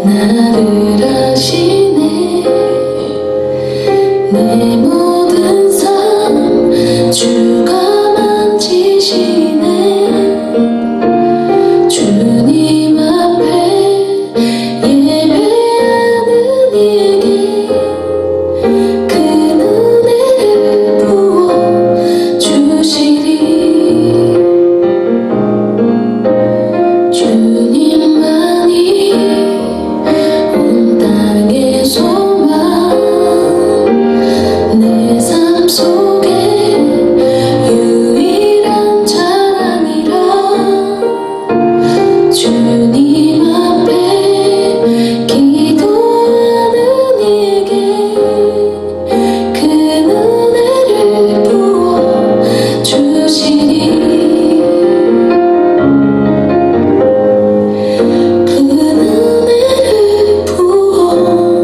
나를 아시네. 내 모든 삶 주가 만지시네. 주님 앞에 예배하는 이에게 그 은혜를 부어주시리. 주님만이 온 땅의 소망, 내 삶 속에 유일한 자랑이라. 주님 앞에 기도하는 이에게 그 은혜를 부어주시니. 그 은혜를 부어주시니.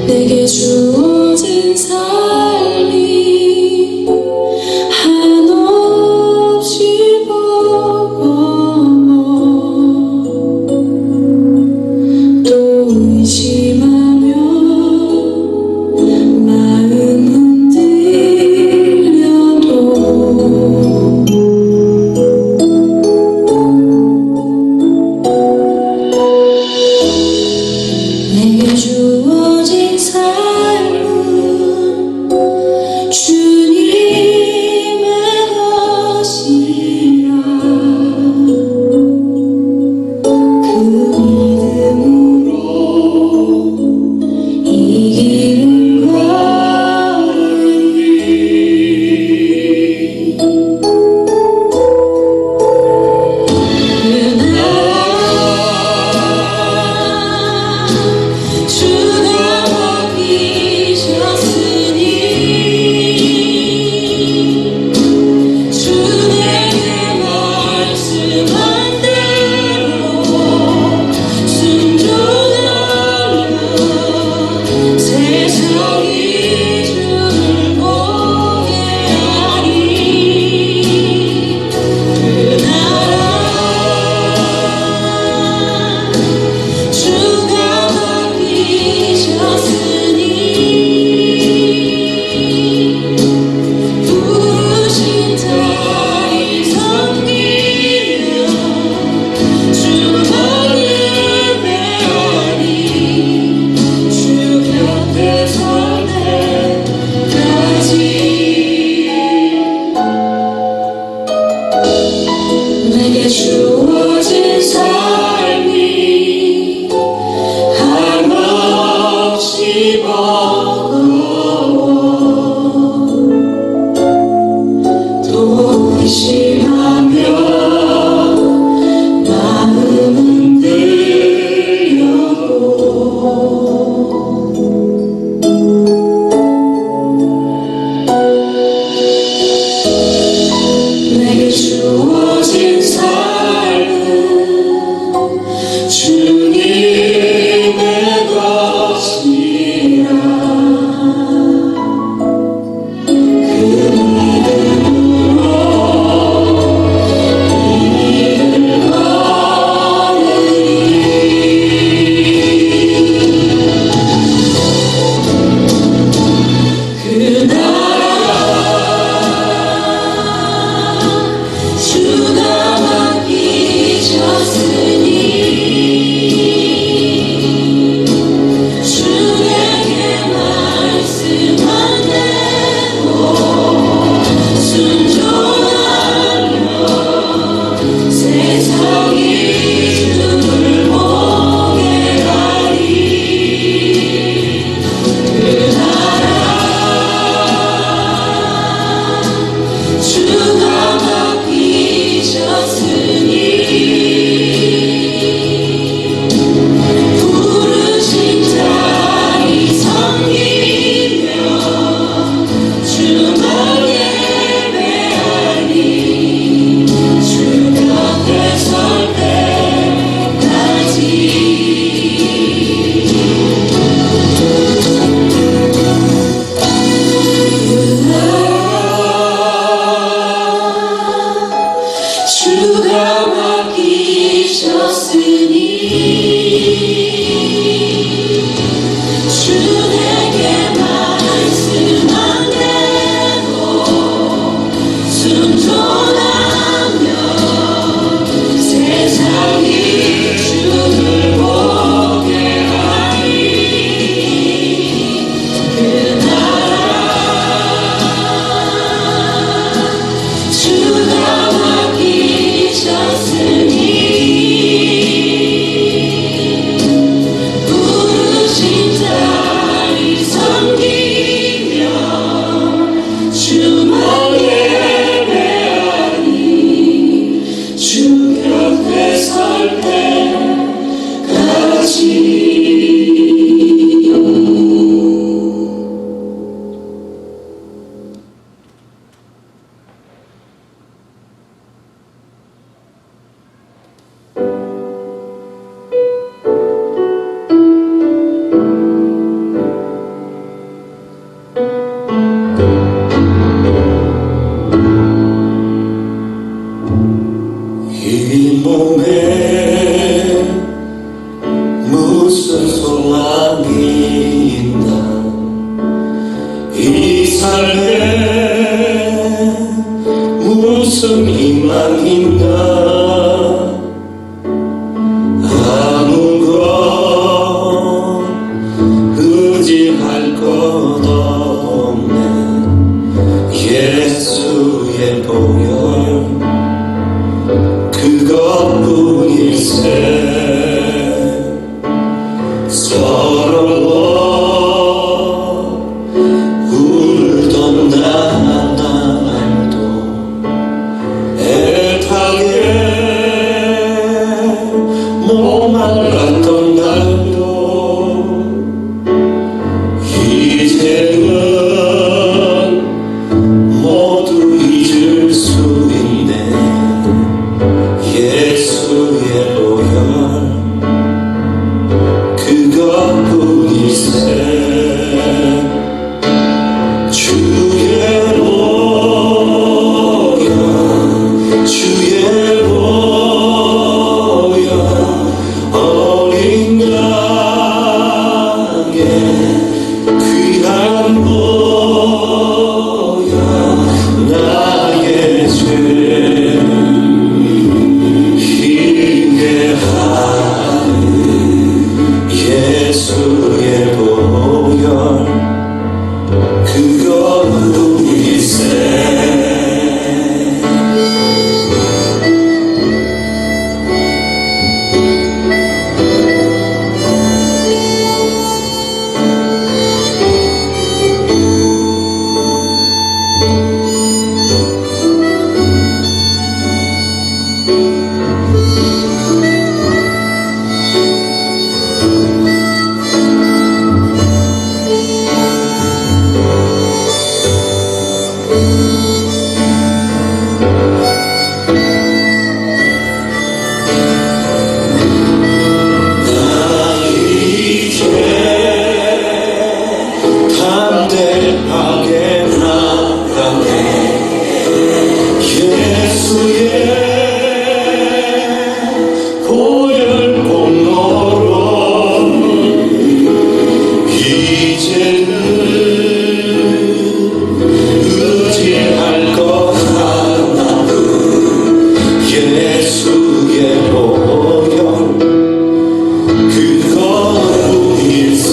내게 주어진 삶이 한없이 버거워 또 의심하며 마음 흔들려도 내게 주어진 삶은 주님의 것이라. 그 믿음으로 이 길을 걸으리. 주가 바뀌셨으니 주 내게 말씀한 대로 순종하면 세상이 주를 보게 하리. 그 나라 주가 바뀌셨으니 부르신 자리 섬기며 주 거를 배우니. 주 곁에 설 때까지 내게 주어진 삶이 한없이 버거워 또 의심하며 마음 흔들려도 내게 주어진 삶은 주님의 것이라. 그 믿음으로 이 길을 걸으리. 그 나라 주 몸에 무슨 소망이 있나, 이 삶에 무슨 희망이 있나. 아무것 의지할 것 없네. 예수의 보혈 그것뿐일세. 서러워 울던 날도 애타게 목말랐던 날도 이제는 모두 잊을 수 있네. 예수의 보혈 그것뿐일세. 주의 보혈 주의 보혈 어린 양의 귀한 보혈 나의 죄 희게 하는 예수의 보혈 그것뿐일세. 담대하게 나가네. 예수의 보혈 공로로 이제는 의지할 것 하나도 예수의 보혈 그것뿐일세.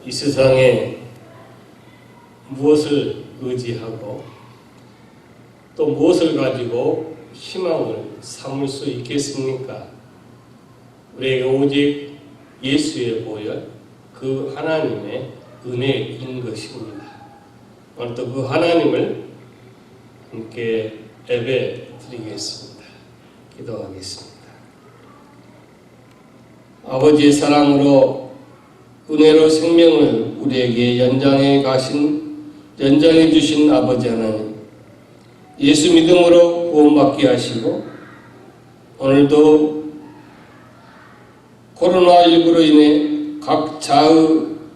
이 세상에 무엇을 의지하고 또 무엇을 가지고 희망을 삼을 수 있겠습니까? 우리에게 오직 예수의 보혈, 그 하나님의 은혜인 것입니다. 오늘 또 그 하나님을 함께 예배 드리겠습니다. 기도하겠습니다. 아버지의 사랑으로 은혜로 생명을 우리에게 연장해 주신 아버지 하나님, 예수 믿음으로 구원받게 하시고 오늘도 코로나19로 인해 각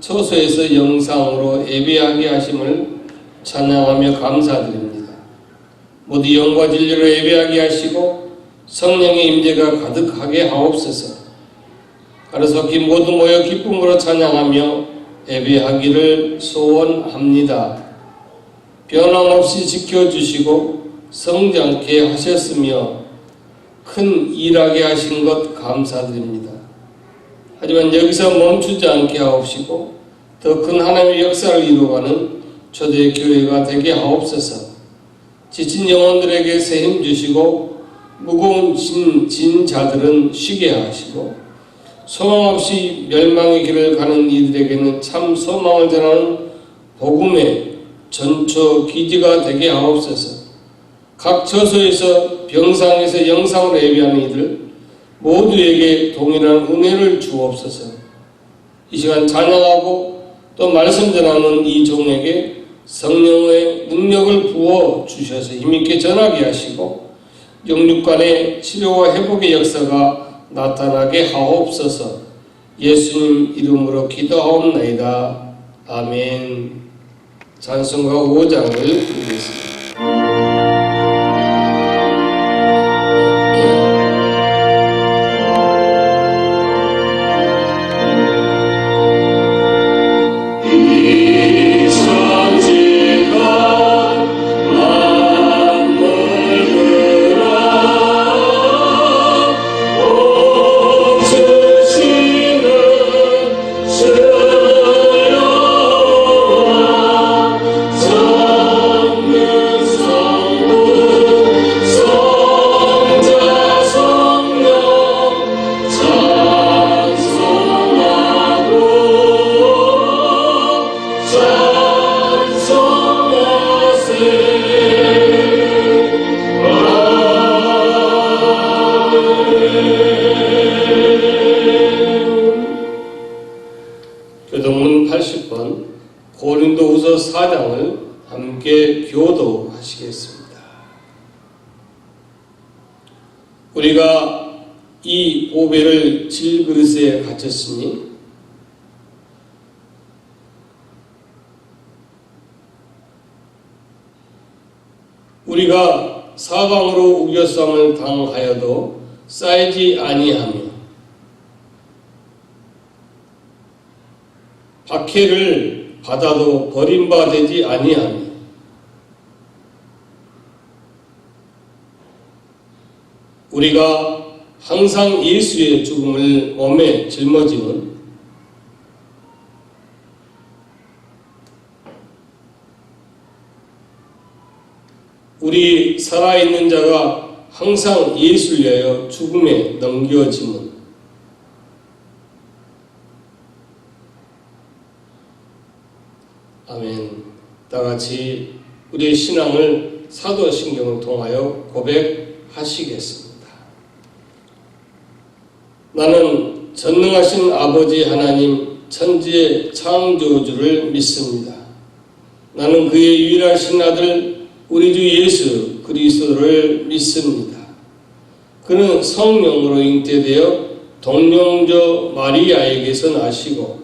처소에서 영상으로 예배하게 하심을 찬양하며 감사드립니다. 모두 영과 진리로 예배하게 하시고 성령의 임재가 가득하게 하옵소서. 가로속히 모두 모여 기쁨으로 찬양하며 예배하기를 소원합니다. 변함없이 지켜주시고 성장케 하셨으며 큰 일하게 하신 것 감사드립니다. 하지만 여기서 멈추지 않게 하옵시고 더 큰 하나님의 역사를 이루어가는 초대 교회가 되게 하옵소서. 지친 영혼들에게 새 힘 주시고 무거운 진 자들은 쉬게 하시고 소망 없이 멸망의 길을 가는 이들에게는 참 소망을 전하는 복음의 전초 기지가 되게 하옵소서. 각 처소에서 병상에서 영상으로 예배하는 이들 모두에게 동일한 은혜를 주옵소서. 이 시간 찬양하고 또 말씀 전하는 이 종에게 성령의 능력을 부어 주셔서 힘있게 전하게 하시고 영육간의 치료와 회복의 역사가 나타나게 하옵소서. 예수님 이름으로 기도하옵나이다. 아멘. 찬송가 5장을 드리겠습니다. 교동문 80번 고린도후서 4장을 함께 교도하시겠습니다. 우리가 이 보배를 질그릇에 갇혔으니 우리가 사방으로 우겨쌈을 당하여도 쌓이지 아니하며 박해를 받아도 버림받지 아니하며 우리가 항상 예수의 죽음을 몸에 짊어지는 우리 살아있는 자가 항상 예수를 위하여 죽음에 넘겨짐은 아멘. 다같이 우리의 신앙을 사도신경을 통하여 고백하시겠습니다. 나는 전능하신 아버지 하나님 천지의 창조주를 믿습니다. 나는 그의 유일하신 아들 우리 주 예수 그리스도를 믿습니다. 그는 성령으로 잉태되어 동령조 마리아에게서 나시고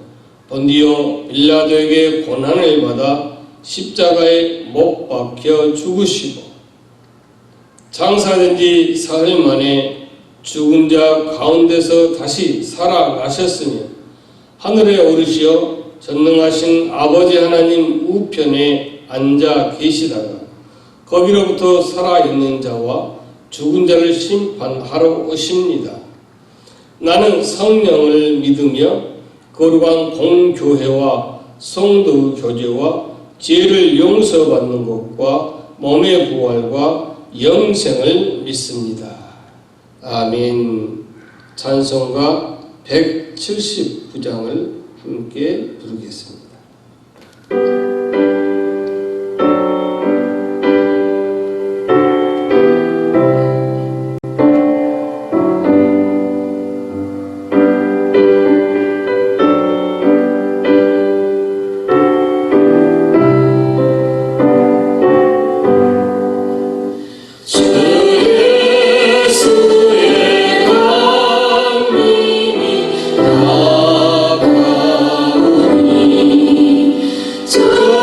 본디오 빌라도에게 고난을 받아 십자가에 못 박혀 죽으시고 장사된 지 사흘 만에 죽은 자 가운데서 다시 살아나셨으며 하늘에 오르시어 전능하신 아버지 하나님 우편에 앉아 계시다가 거기로부터 살아있는 자와 죽은 자를 심판하러 오십니다. 나는 성령을 믿으며 거룩한 공교회와 성도 교제와 죄를 용서받는 것과 몸의 부활과 영생을 믿습니다. 아멘. 찬송가 179장을 함께 부르겠습니다. 주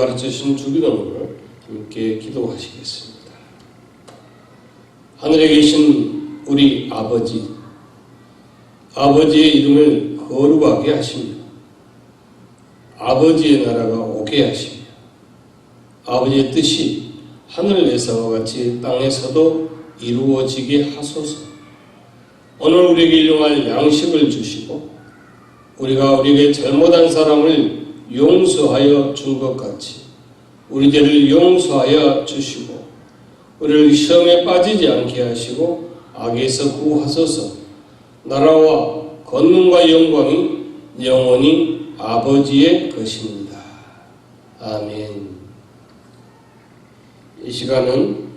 가르쳐주신 주기도문을 함께 기도하시겠습니다. 하늘에 계신 우리 아버지, 아버지의 이름을 거룩하게 하시며 아버지의 나라가 오게 하시며 아버지의 뜻이 하늘에서와 같이 땅에서도 이루어지게 하소서. 오늘 우리에게 일용할 양식을 주시고 우리가 우리에게 잘못한 사람을 용서하여 준 것 같이 우리 죄를 용서하여 주시고 우리를 시험에 빠지지 않게 하시고 악에서 구하소서. 나라와 권능과 영광이 영원히 아버지의 것입니다. 아멘. 이 시간은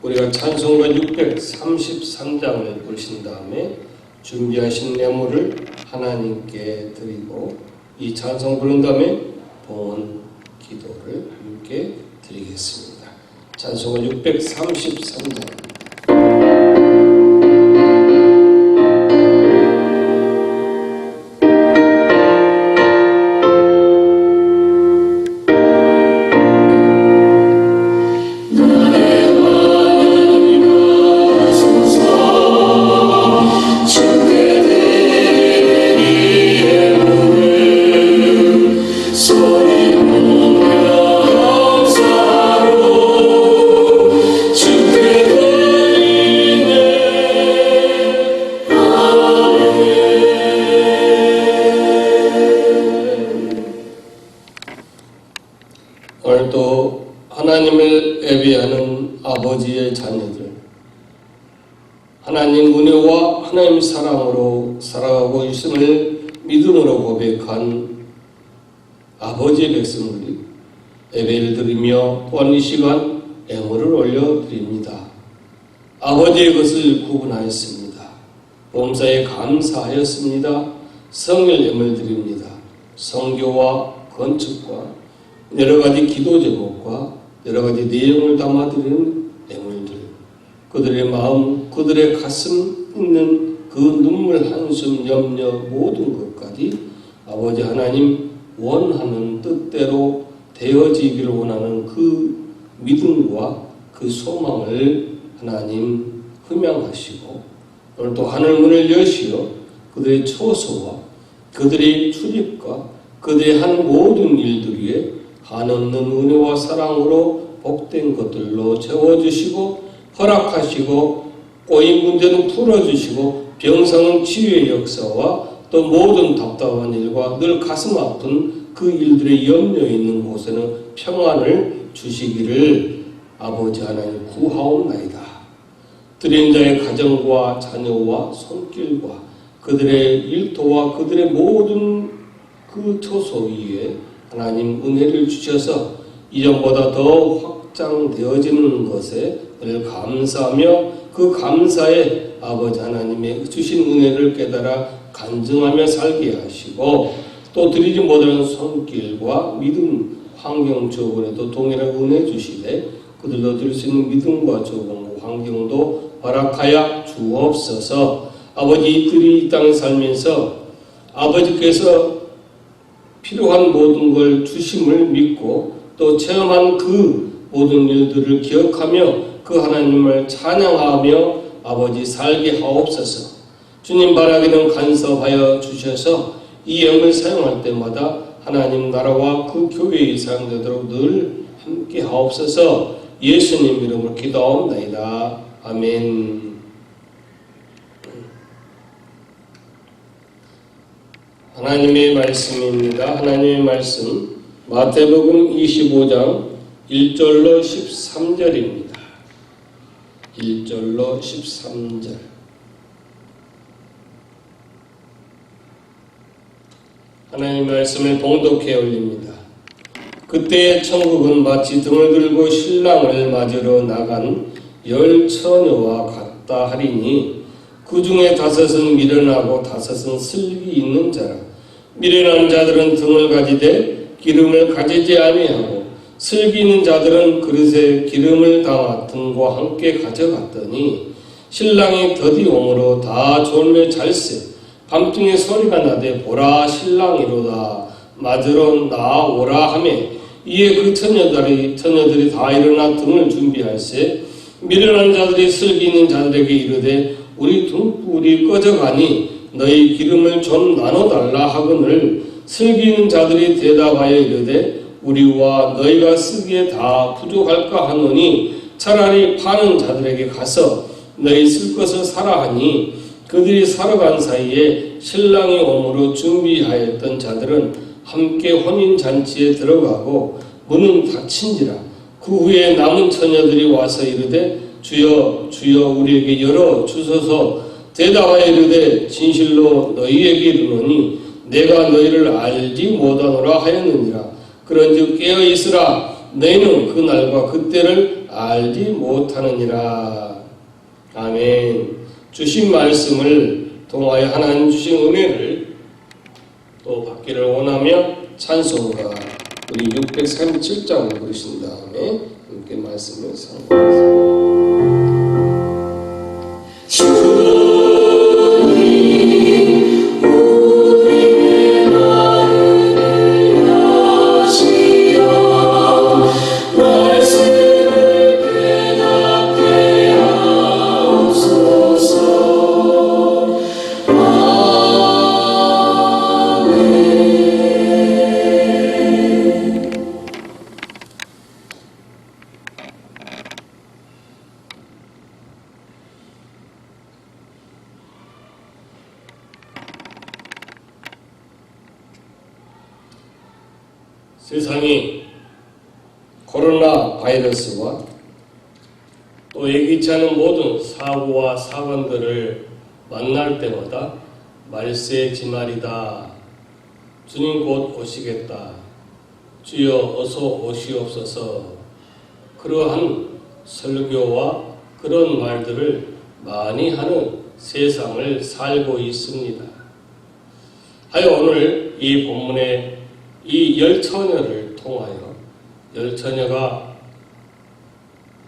우리가 찬송가 633장을 부르신 다음에 준비하신 예물을 하나님께 드리고 이 찬송 부른 다음에 봉헌 기도를 함께 드리겠습니다. 찬송가 633장. 오늘도 하나님을 예배하는 아버지의 자녀들, 하나님 은혜와 하나님 사랑으로 살아가고 있음을 믿음으로 고백한 아버지의 백성들이 예배를 드리며 또한 이 시간 예물을 올려드립니다. 아버지의 것을 구분하였습니다. 봉사에 감사하였습니다. 성일 예물 드립니다. 성교와 건축과 여러가지 기도 제목과 여러가지 내용을 담아드리는 예물들, 그들의 마음, 그들의 가슴 있는 그 눈물, 한숨, 염려 모든 것까지 아버지 하나님 원하는 뜻대로 되어지기를 원하는 그 믿음과 그 소망을 하나님 흠양하시고 오늘 또 하늘문을 여시어 그들의 초소와 그들의 출입과 그들의 한 모든 일들 위에 한없는 은혜와 사랑으로 복된 것들로 채워주시고 허락하시고 꼬인 문제는 풀어주시고 병상은 치유의 역사와 또 모든 답답한 일과 늘 가슴 아픈 그 일들의 염려 있는 곳에는 평안을 주시기를 아버지 하나님 구하옵나이다. 드린 자의 가정과 자녀와 손길과 그들의 일터와 그들의 모든 그 처소 위에 하나님 은혜를 주셔서 이전보다 더 확장되어지는 것에 늘 감사하며 그 감사에 아버지 하나님의 주신 은혜를 깨달아 간증하며 살게 하시고 또 드리지 못하는 손길과 믿음 환경 조건에도 동일한 은혜 주시되 그들도 드릴 수 있는 믿음과 조건과 환경도 허락하여 주옵소서. 아버지 이들이 이 땅에 살면서 아버지께서 필요한 모든 걸 주심을 믿고 또 체험한 그 모든 일들을 기억하며 그 하나님을 찬양하며 아버지 살게 하옵소서. 주님 바라기는 간섭하여 주셔서 이 영을 사용할 때마다 하나님 나라와 그 교회에 사용되도록 늘 함께 하옵소서. 예수님 이름으로 기도하옵나이다. 아멘. 하나님의 말씀입니다. 하나님의 말씀 마태복음 25장 1절로 13절입니다. 1절로 13절. 하나님의 말씀을 봉독해 올립니다. 그때 천국은 마치 등을 들고 신랑을 맞으러 나간 10 처녀와 같다 하리니 그 중에 5은 미련하고 5은 슬기 있는 자라. 미련한 자들은 등을 가지되 기름을 가지지 아니하고 슬기 있는 자들은 그릇에 기름을 담아 등과 함께 가져갔더니 신랑이 더디 오므로 다 졸며 잘세. 밤중에 소리가 나되 보라 신랑이로다 맞으러 나오라 하매 이에 그 처녀들이 다 일어나 등을 준비할세 미련한 자들이 슬기 있는 자들에게 이르되 우리 등불이 꺼져가니 너희 기름을 좀 나눠달라 하거늘 슬기 있는 자들이 대답하여 이르되 우리와 너희가 쓰기에 다 부족할까 하노니 차라리 파는 자들에게 가서 너희 쓸 것을 사라 하니 그들이 사러 간 사이에 신랑이 오므로 준비하였던 자들은 함께 혼인잔치에 들어가고 문은 닫힌지라. 그 후에 남은 처녀들이 와서 이르되 주여 주여 우리에게 열어 주소서. 대답하여 이르되 진실로 너희에게 이르노니 내가 너희를 알지 못하노라 하였느니라. 그런즉 깨어 있으라. 너희는 그 날과 그때를 알지 못하느니라. 아멘. 주신 말씀을 통하여 하나님 주신 은혜를 또 받기를 원하며 찬송가 우리 637장을 부르신 다음에 함께 말씀을 상고하겠습니다. 세상이 코로나 바이러스와 또 예기치 않은 모든 사고와 사건들을 만날 때마다 말세지말이다. 주님 곧 오시겠다. 주여 어서 오시옵소서. 그러한 설교와 그런 말들을 많이 하는 세상을 살고 있습니다. 하여 오늘 이 본문의 이 열처녀를 통하여 열처녀가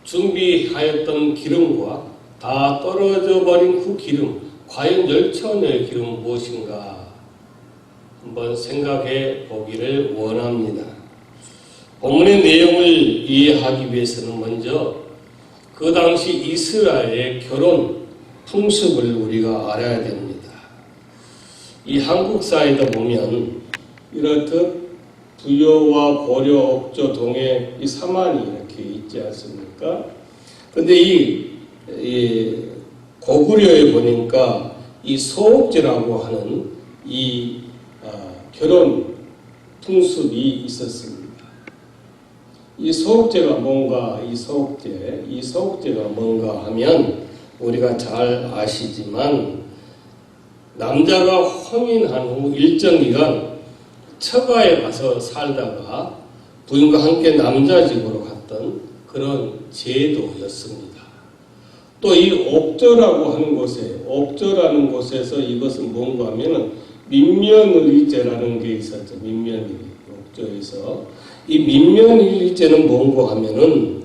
준비하였던 기름과 다 떨어져 버린 그 기름, 과연 열처녀의 기름은 무엇인가 한번 생각해 보기를 원합니다. 본문의 내용을 이해하기 위해서는 먼저 그 당시 이스라엘의 결혼 풍습을 우리가 알아야 됩니다. 이 한국 사회에다 보면 이렇듯 부여와 고려, 옥조, 동해 이 사만이 이렇게 있지 않습니까? 근데 이 고구려에 보니까 이 소옥제라고 하는 이 결혼 풍습이 있었습니다. 이 소옥제가 뭔가, 이 소옥제가 뭔가 하면 우리가 잘 아시지만 남자가 혼인한 후 일정 기간 처가에 가서 살다가 부인과 함께 남자 집으로 갔던 그런 제도였습니다. 또 이 옥저라고 하는 옥저라는 곳에서 이것은 뭔가 하면은 민면의리제라는 게 있었죠. 민면의리, 옥저에서. 이 민면의리제는 뭔가 하면은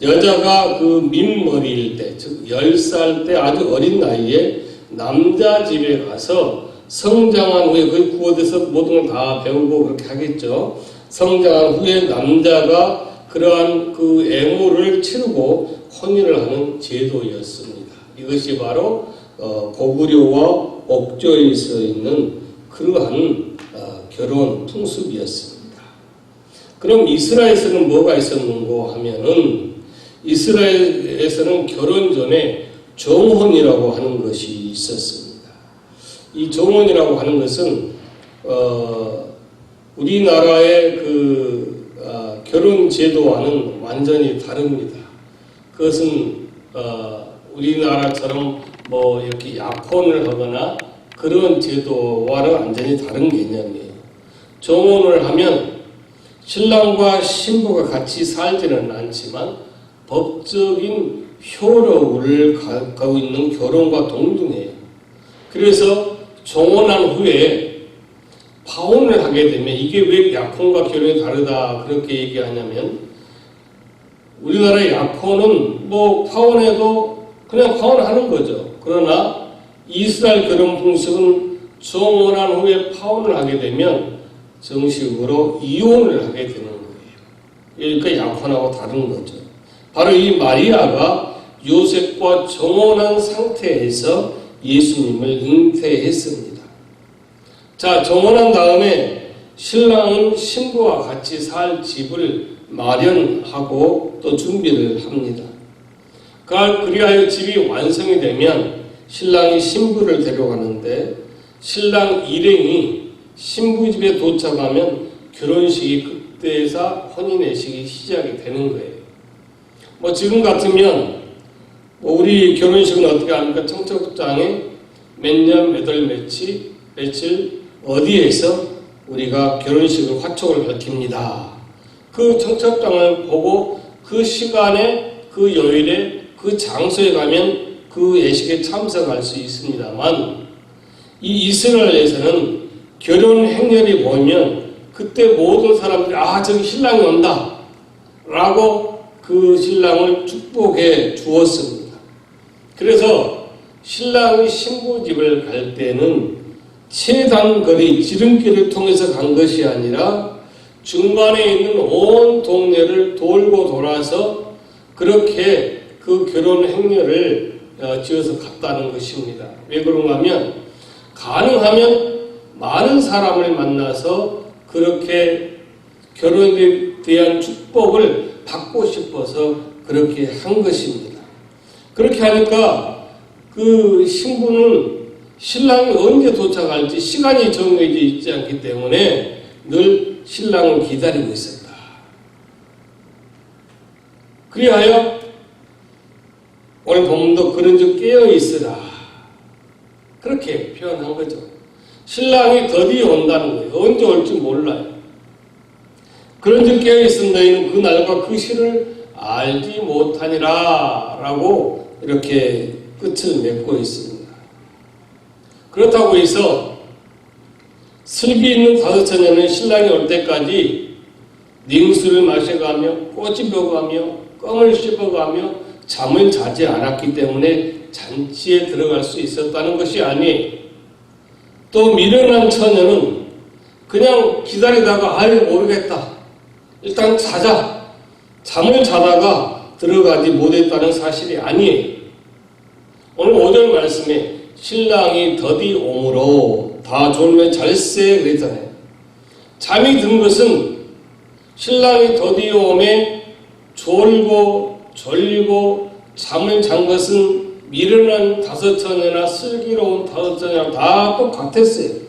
여자가 그 민머리일 때, 즉 10살 때 아주 어린 나이에 남자 집에 가서 성장한 후에 거의 구워돼서 모든 걸 다 배우고 그렇게 하겠죠. 성장한 후에 남자가 그러한 그 애무를 치르고 혼인을 하는 제도였습니다. 이것이 바로 고구려와 옥조에서 있는 그러한 결혼 풍습이었습니다. 그럼 이스라엘에서는 뭐가 있었는고 하면은 이스라엘에서는 결혼 전에 정혼이라고 하는 것이 있었습니다. 이 정혼이라고 하는 것은 우리나라의 그 결혼 제도와는 완전히 다릅니다. 그것은 우리나라처럼 뭐 이렇게 약혼을 하거나 그런 제도와는 완전히 다른 개념이에요. 정혼을 하면 신랑과 신부가 같이 살지는 않지만 법적인 효력을 갖고 있는 결혼과 동등해요. 그래서 정혼한 후에 파혼을 하게 되면 이게 왜 약혼과 결혼이 다르다 그렇게 얘기하냐면 우리나라의 약혼은 뭐 파혼해도 그냥 파혼하는 거죠. 그러나 이스라엘 결혼 풍습은 정혼한 후에 파혼을 하게 되면 정식으로 이혼을 하게 되는 거예요. 그러니까 약혼하고 다른 거죠. 바로 이 마리아가 요셉과 정혼한 상태에서 예수님을 잉태했습니다. 자, 정혼한 다음에 신랑은 신부와 같이 살 집을 마련하고 또 준비를 합니다. 그리하여 집이 완성이 되면 신랑이 신부를 데려가는데 신랑 일행이 신부 집에 도착하면 결혼식이 그때에서 혼인의식이 시작이 되는 거예요. 뭐 지금 같으면 우리 결혼식은 어떻게 합니까? 청첩장에 몇 년 몇 월 며칠 어디에서 우리가 결혼식을 화촉을 밝힙니다. 그 청첩장을 보고 그 시간에 그 요일에 그 장소에 가면 그 예식에 참석할 수 있습니다만 이 이스라엘에서는 결혼 행렬이 보면 그때 모든 사람들이 저기 신랑이 온다 라고 그 신랑을 축복해 주었습니다. 그래서 신랑이 신부 집을 갈 때는 최단거리 지름길을 통해서 간 것이 아니라 중간에 있는 온 동네를 돌고 돌아서 그렇게 그 결혼 행렬을 지어서 갔다는 것입니다. 왜 그런가 하면 가능하면 많은 사람을 만나서 그렇게 결혼에 대한 축복을 받고 싶어서 그렇게 한 것입니다. 그렇게 하니까 그 신부는 신랑이 언제 도착할지 시간이 정해져 있지 않기 때문에 늘 신랑을 기다리고 있었다. 그리하여 오늘 본문도 그런즉 깨어있으라 그렇게 표현한 거죠. 신랑이 더디 온다는 거예요. 언제 올지 몰라요. 그런즉 깨어있은 너희는 그 날과 그 시를 알지 못하니라 라고 이렇게 끝을 맺고 있습니다. 그렇다고 해서 슬기 있는 다섯 처녀는 신랑이 올 때까지 냉수를 마셔가며 꽃이 펴가며 껌을 씹어가며 잠을 자지 않았기 때문에 잔치에 들어갈 수 있었다는 것이 아니에요. 또 미련한 처녀는 그냥 기다리다가 모르겠다. 일단 자자. 잠을 자다가 들어가지 못했다는 사실이 아니에요. 오늘 5절 말씀에 신랑이 더디 오므로 다 졸며 잘세 그랬잖아요. 잠이 든 것은 신랑이 더디 오매 졸고 잠을 잔 것은 미련한 다섯 처녀나 슬기로운 다섯 처녀나 다 똑같았어요.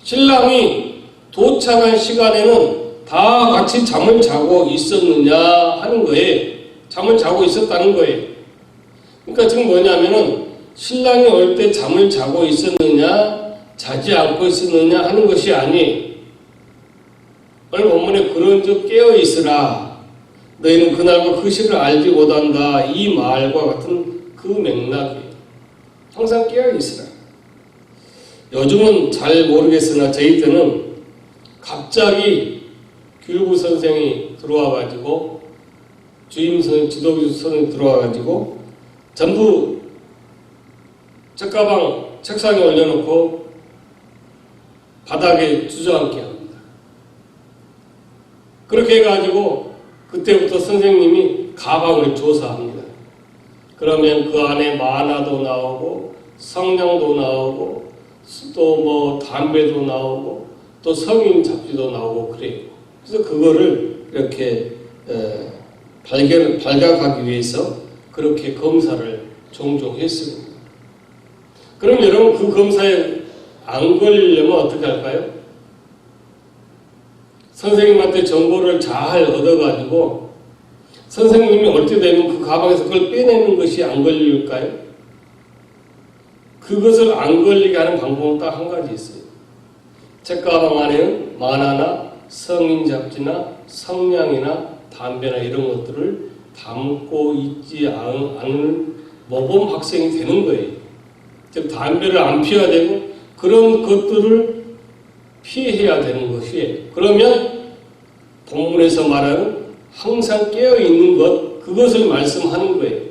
신랑이 도착한 시간에는 다 같이 잠을 자고 있었느냐 하는 거예요. 잠을 자고 있었다는 거예요. 그러니까 지금 뭐냐면은 신랑이 올 때 잠을 자고 있었느냐 자지 않고 있었느냐 하는 것이 아니에요. 오늘 본문에 그런즉 깨어있으라 너희는 그날과 그 시를 알지 못한다 이 말과 같은 그 맥락이에요. 항상 깨어있으라. 요즘은 잘 모르겠으나 저희 때는 갑자기 교육부 선생이 들어와가지고 주임 선생, 지도교 선생이 들어와가지고 전부 책가방 책상에 올려놓고 바닥에 주저앉게 합니다. 그렇게 해가지고 그때부터 선생님이 가방을 조사합니다. 그러면 그 안에 만화도 나오고 성냥도 나오고 또 뭐 담배도 나오고 또 성인 잡지도 나오고 그래요. 그래서 그거를 이렇게 발각하기 위해서 그렇게 검사를 종종 했습니다. 그럼 여러분 그 검사에 안 걸리려면 어떻게 할까요? 선생님한테 정보를 잘 얻어가지고 선생님이 올 때 되면 그 가방에서 그걸 빼내는 것이 안 걸릴까요? 그것을 안 걸리게 하는 방법은 딱 한 가지 있어요. 책가방 안에는 만화나 성인 잡지나 성냥이나 담배나 이런 것들을 담고 있지 않은 모범 학생이 되는 거예요. 즉 담배를 안 피워야 되고 그런 것들을 피해야 되는 것이에요. 그러면 본문에서 말하는 항상 깨어있는 것, 그것을 말씀하는 거예요.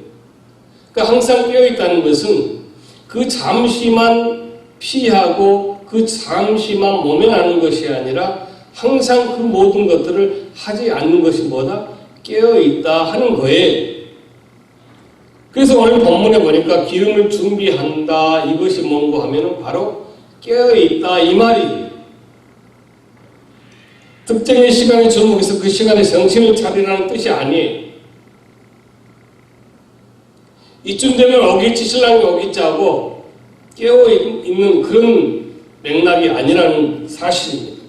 그러니까 항상 깨어있다는 것은 그 잠시만 피하고 그 잠시만 모면하는 것이 아니라 항상 그 모든 것들을 하지 않는 것이 뭐다? 깨어있다 하는 거예요. 그래서 오늘 본문에 보니까 기름을 준비한다, 이것이 뭔고 하면은 바로 깨어있다 이 말이에요. 특정의 시간에 주목해서 그 시간에 정신을 차리라는 뜻이 아니에요. 이쯤 되면 오겠지, 신랑이 오겠지 하고 깨어있는 그런 맥락이 아니라는 사실입니다.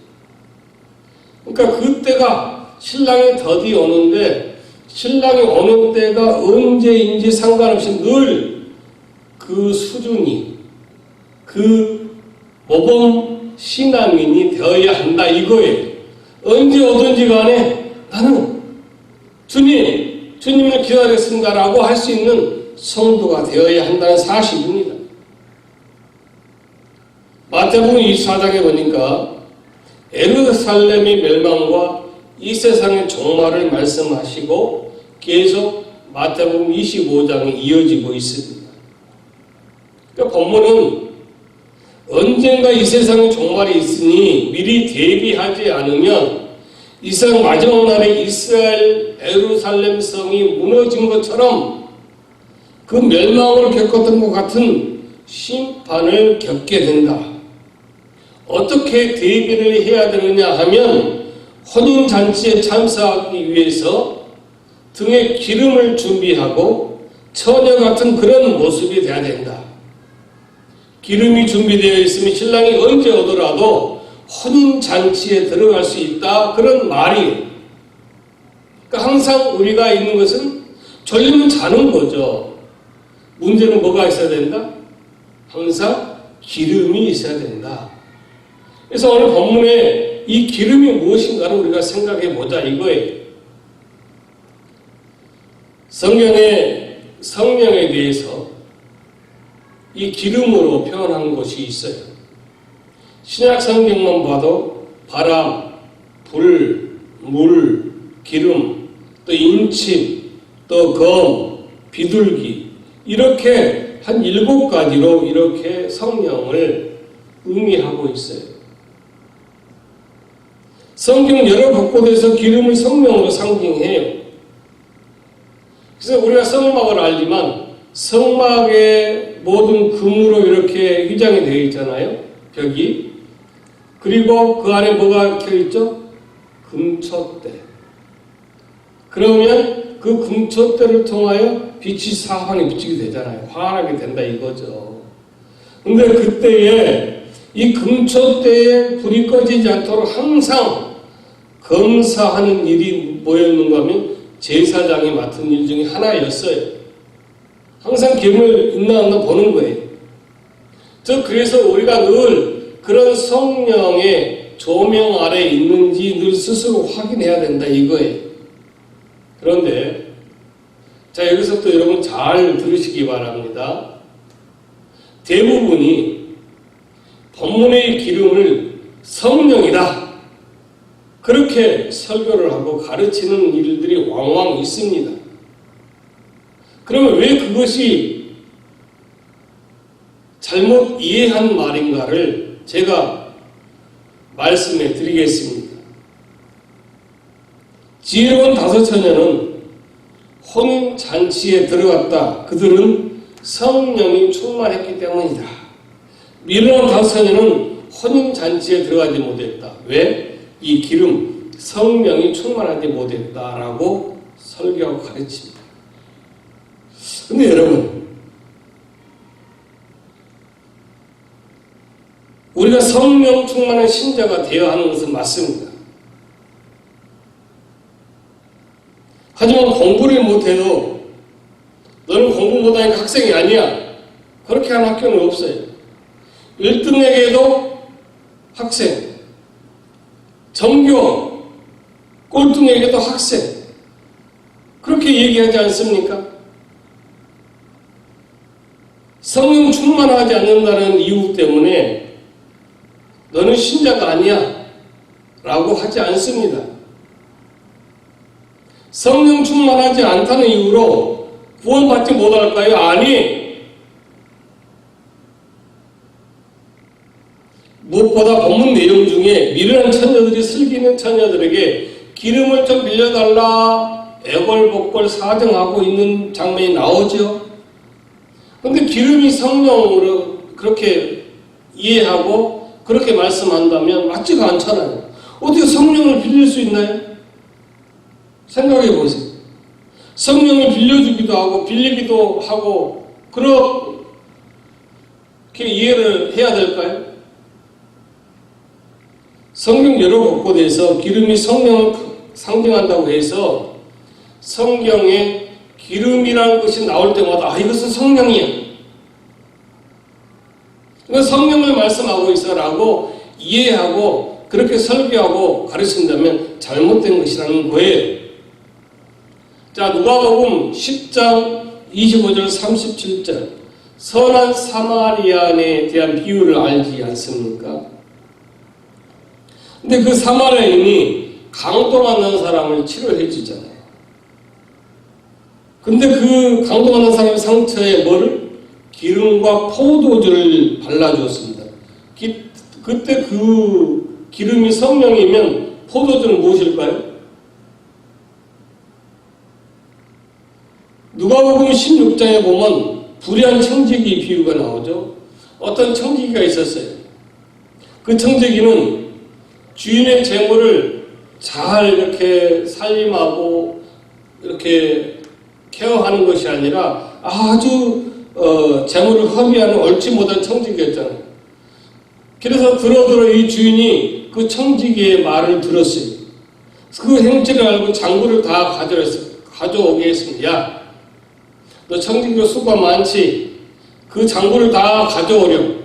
그러니까 그때가 신랑이 더디 오는데 신랑이 오는 때가 언제인지 상관없이 늘 그 수준이 그 모범 신앙인이 되어야 한다 이거예요. 언제 오든지 간에 나는 주님을 기다렸습니다라고 할 수 있는 성도가 되어야 한다는 사실입니다. 마태복음 24장에 보니까 예루살렘의 멸망과 이 세상의 종말을 말씀하시고 계속 마태복음 25장에 이어지고 있습니다. 그러니까 본문은 언젠가 이 세상의 종말이 있으니 미리 대비하지 않으면 이 세상 마지막 날에 이스라엘 예루살렘 성이 무너진 것처럼 그 멸망을 겪었던 것 같은 심판을 겪게 된다. 어떻게 대비를 해야 되느냐 하면 혼인잔치에 참석하기 위해서 등에 기름을 준비하고 처녀 같은 그런 모습이 되어야 된다. 기름이 준비되어 있으면 신랑이 언제 오더라도 혼인잔치에 들어갈 수 있다. 그런 말이에요. 그러니까 항상 우리가 있는 것은 졸리면 자는 거죠. 문제는 뭐가 있어야 된다? 항상 기름이 있어야 된다. 그래서 오늘 본문에 이 기름이 무엇인가를 우리가 생각해 보자 이거예요. 성경에 성령에 대해서 이 기름으로 표현한 것이 있어요. 신약 성경만 봐도 바람, 불, 물, 기름, 또 인침, 또 검, 비둘기 이렇게 한 7가지로 이렇게 성령을 의미하고 있어요. 성경 여러 곳곳에서 기름을 성령으로 상징해요. 그래서 우리가 성막을 알지만 성막의 모든 금으로 이렇게 휘장이 되어 있잖아요. 벽이. 그리고 그 안에 뭐가 켜있죠? 금촛대. 그러면 그 금촛대를 통하여 빛이 사방에 비치게 되잖아요. 환하게 된다 이거죠. 근데 그때에 이 금촛대에 불이 꺼지지 않도록 항상 검사하는 일이 뭐였는가 하면 제사장이 맡은 일 중에 하나였어요. 항상 기름을 있나 없나 보는 거예요. 그래서 우리가 늘 그런 성령의 조명 아래 있는지 늘 스스로 확인해야 된다 이거예요. 그런데 자 여기서 또 여러분 잘 들으시기 바랍니다. 대부분이 본문의 기름을 성령이다 그렇게 설교를 하고 가르치는 일들이 왕왕 있습니다. 그러면 왜 그것이 잘못 이해한 말인가를 제가 말씀해 드리겠습니다. 지혜로운 5처녀는 혼인잔치에 들어갔다. 그들은 성령이 충만했기 때문이다. 미련한 5처녀는 혼인잔치에 들어가지 못했다. 왜? 이 기름, 성령이 충만하지 못했다라고 설교하고 가르칩니다. 근데 여러분, 우리가 성령 충만한 신자가 되어야 하는 것은 맞습니다. 하지만 공부를 못해도 너는 공부 못하니까 학생이 아니야. 그렇게 하는 학교는 없어요. 1등에게도 학생, 전교 꼴등에게도 학생, 그렇게 얘기하지 않습니까? 성령 충만하지 않는다는 이유 때문에 너는 신자가 아니야 라고 하지 않습니다. 성령 충만하지 않다는 이유로 구원받지 못할까요? 아니. 무엇보다 본문 내용 중에 미련한 처녀들이 슬기는 처녀들에게 기름을 좀 빌려달라 애걸복걸 사정하고 있는 장면이 나오죠. 그런데 기름이 성령으로 그렇게 이해하고 그렇게 말씀한다면 맞지가 않잖아요. 어떻게 성령을 빌릴 수 있나요? 생각해 보세요. 성령을 빌려주기도 하고 빌리기도 하고 그렇게 이해를 해야 될까요? 성경 여러 곳곳에서 기름이 성령을 상징한다고 해서 성경에 기름이라는 것이 나올 때마다 이것은 성령이야. 그러니까 성령을 말씀하고 있어라고 이해하고 그렇게 설교하고 가르친다면 잘못된 것이라는 거예요. 자, 누가복음 10장 25절 37절 선한 사마리아인에 대한 비유를 알지 않습니까? 근데 그 사마리아인이 강도 맞는 사람을 치료해 주잖아요. 근데 그 강도 맞는 사람의 상처에 뭐를? 기름과 포도주를 발라주었습니다. 그때 그 기름이 성령이면 포도주는 무엇일까요? 누가복음 16장에 보면 불의한 청지기 비유가 나오죠. 어떤 청지기가 있었어요. 그 청지기는 주인의 재물을 잘 이렇게 살림하고 이렇게 케어하는 것이 아니라 아주 재물을 허비하는 옳지 못한 청지기였잖아요. 그래서 들어 이 주인이 그 청지기의 말을 들었어요. 그 행치를 알고 장부를 다 가져오게 했습니다. 야, 너 청지기로 수고가 많지? 그 장부를 다 가져오렴.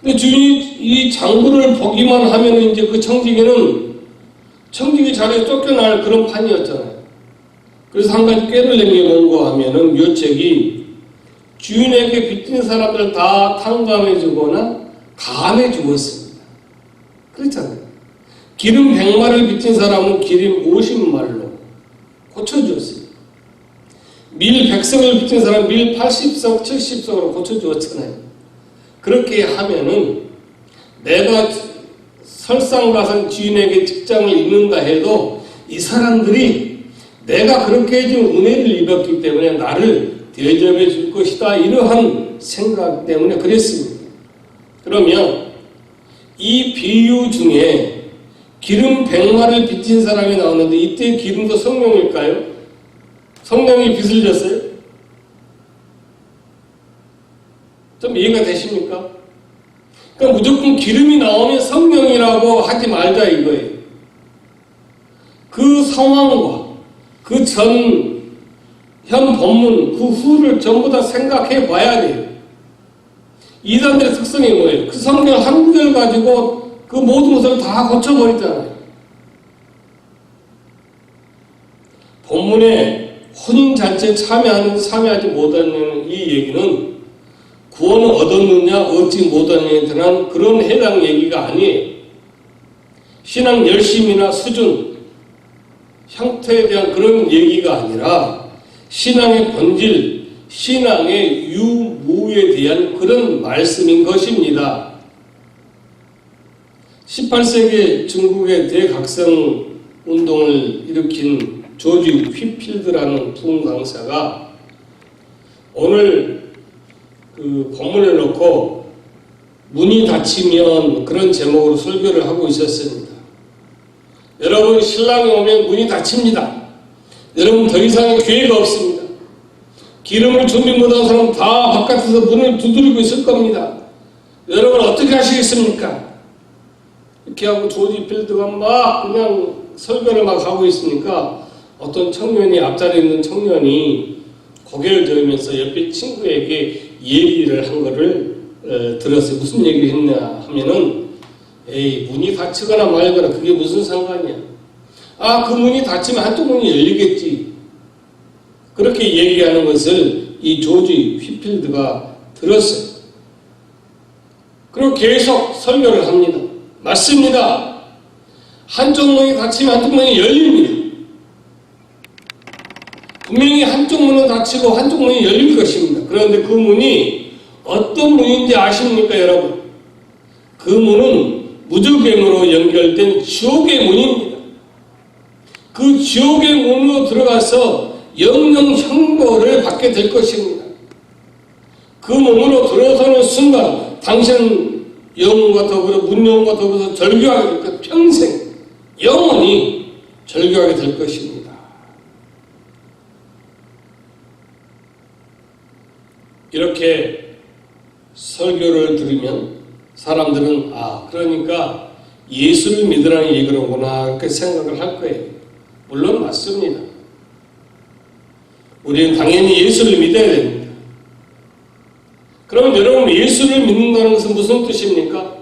근데 주인이 이 장부를 보기만 하면 이제 그 청지기는 청지기 자리에 쫓겨날 그런 판이었잖아요. 그래서 한 가지 꾀를 내는 게 뭔가 하면은 묘책이 주인에게 빚진 사람들 다 탕감해 주거나 감해 주었습니다. 그렇잖아요. 기름 100마를 빚진 사람은 기름 50말로 고쳐주었어요. 밀 100석을 빚진 사람은 밀 80석, 70석으로 고쳐주었잖아요. 그렇게 하면은 내가 설상가상 주인에게 직장을 잃는다 해도 이 사람들이 내가 그렇게 해준 은혜를 입었기 때문에 나를 대접해 줄 것이다. 이러한 생각 때문에 그랬습니다. 그러면 이 비유 중에 기름 100마를 빚진 사람이 나오는데 이때 기름도 성령일까요? 성령이 빚을 졌어요? 좀 이해가 되십니까? 그러니까 무조건 기름이 나오면 성령이라고 하지 말자 이거예요. 그 상황과 그 현 본문, 그 후를 전부 다 생각해 봐야 돼요. 이단들의 특성이 뭐예요? 그 성경 한 구절 가지고 그 모든 것을 다 고쳐버리잖아요. 본문에 혼인잔치에 참여하지 못하는 이 얘기는 구원을 얻었느냐 얻지 못하느냐에 대한 그런 해당 얘기가 아니에요. 신앙 열심이나 수준, 형태에 대한 그런 얘기가 아니라 신앙의 본질, 신앙의 유무에 대한 그런 말씀인 것입니다. 18세기 중국의 대각성 운동을 일으킨 조지 휘필드라는 부흥 강사가 오늘 그 본문을 놓고 문이 닫히면 그런 제목으로 설교를 하고 있었습니다. 여러분, 신랑이 오면 문이 닫힙니다. 여러분, 더 이상의 기회가 없습니다. 기름을 준비 못한 사람 다 바깥에서 문을 두드리고 있을 겁니다. 여러분 어떻게 하시겠습니까? 이렇게 하고 조지 필드가 막 그냥 설교를 막 하고 있으니까 어떤 청년이, 앞자리에 있는 청년이 고개를 저으면서 옆에 친구에게 얘기를 한 거를 들었어요. 무슨 얘기를 했냐 하면은, 에이, 문이 닫히거나 말거나 그게 무슨 상관이야. 그 문이 닫히면 한쪽 문이 열리겠지. 그렇게 얘기하는 것을 이 조지 휘필드가 들었어요. 그리고 계속 설교를 합니다. 맞습니다. 한쪽 문이 닫히면 한쪽 문이 열립니다. 분명히 한쪽 문은 닫히고 한쪽 문이 열릴 것입니다. 그런데 그 문이 어떤 문인지 아십니까, 여러분? 그 그 문은 무저갱으로 연결된 지옥의 문입니다. 그 지옥의 문으로 들어가서 영영 형벌을 받게 될 것입니다. 그 문으로 들어서는 순간 당신은 영혼과 더불어 문영혼과 더불어서 절교하게 될 것, 평생 영원히 절교하게 될 것입니다. 이렇게 설교를 들으면 사람들은 그러니까 예수를 믿으라는 얘기로구나 이렇게 생각을 할 거예요. 물론 맞습니다. 우리는 당연히 예수를 믿어야 됩니다. 그러면 여러분 예수를 믿는다는 것은 무슨 뜻입니까?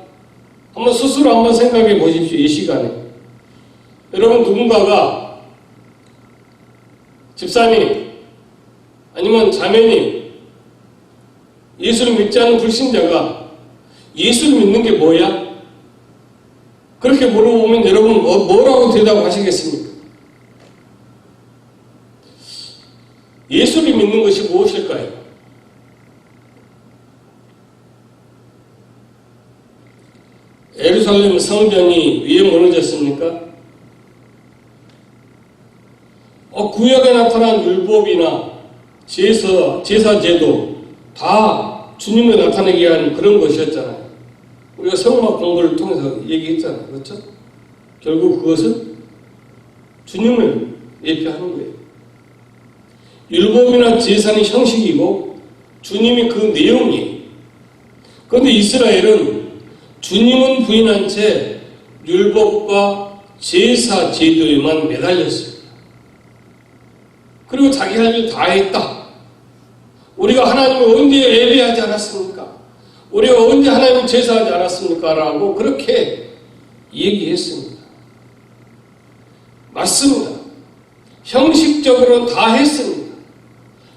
스스로 한번 생각해 보십시오. 이 시간에 여러분 누군가가 집사님 아니면 자매님 예수를 믿지 않는 불신자가 예수를 믿는 게 뭐야? 그렇게 물어보면 여러분 뭐라고 대답하시겠습니까? 예수를 믿는 것이 무엇일까요? 예루살렘 성전이 왜 무너졌습니까? 구약에 나타난 율법이나 제사제도 다 주님을 나타내기 위한 그런 것이었잖아요. 우리가 성막 공부를 통해서 얘기했잖아요. 그렇죠? 결국 그것은 주님을 예표하는 거예요. 율법이나 제사는 형식이고 주님이 그 내용이에요. 그런데 이스라엘은 주님은 부인한 채 율법과 제사 제도에만 매달렸어요. 그리고 자기 할 일 다 했다. 우리가 하나님을 언제 예배하지 않았습니까? 우리가 언제 하나님을 제사하지 않았습니까? 라고 그렇게 얘기했습니다. 맞습니다. 형식적으로 다 했습니다.